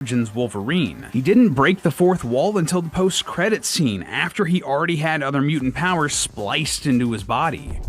Origins Wolverine. He didn't break the fourth wall until the post-credits scene, after he already had other mutant powers spliced into his body.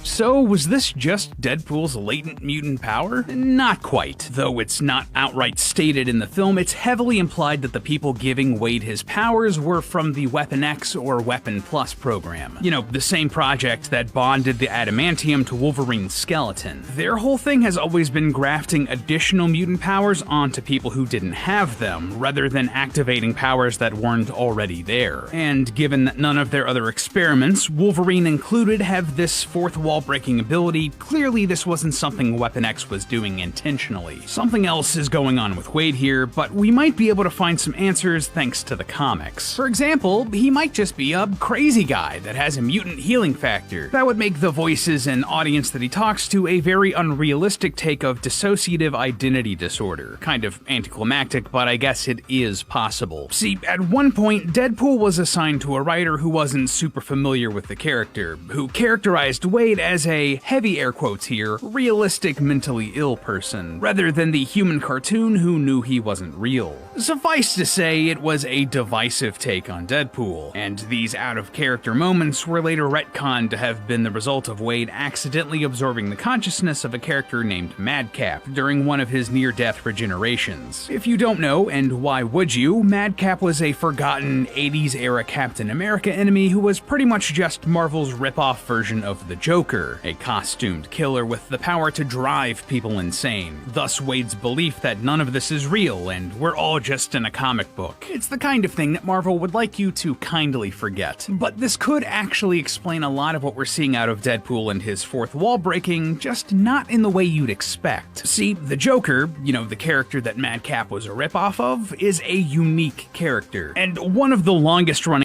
So, was this just Deadpool's latent mutant power? Not quite. Though it's not outright stated in the film, it's heavily implied that the people giving Wade his powers were from the Weapon X or Weapon Plus program. You know, the same project that bonded the adamantium to Wolverine's skeleton. Their whole thing has always been grafting additional mutant powers onto people who didn't have them, rather than activating powers that weren't already there. And given that none of their other experiments, Wolverine included, have this fourth wall breaking ability, clearly this wasn't something Weapon X was doing intentionally. Something else is going on with Wade here, but we might be able to find some answers thanks to the comics. For example, he might just be a crazy guy that has a mutant healing factor. That would make the voices and audience that he talks to a very unrealistic take of dissociative identity disorder. Kind of anticlimactic, but I guess it is possible. See, at one point, Deadpool was assigned to a writer who wasn't super familiar with the character, who characterized Wade as a, heavy air quotes here, realistic mentally ill person, rather than the human cartoon who knew he wasn't real. Suffice to say, it was a divisive take on Deadpool, and these out-of-character moments were later retconned to have been the result of Wade accidentally absorbing the consciousness of a character named Madcap during one of his near-death regenerations. If you don't know, and why would you, Madcap was a forgotten 80s-era Captain America enemy who was pretty much just Marvel's rip-off version of the Joker, a costumed killer with the power to drive people insane. Thus Wade's belief that none of this is real and we're all just in a comic book. It's the kind of thing that Marvel would like you to kindly forget. But this could actually explain a lot of what we're seeing out of Deadpool and his fourth wall breaking, just not in the way you'd expect. See, the Joker, you know, the character that Madcap was a ripoff of, is a unique character, and one of the longest running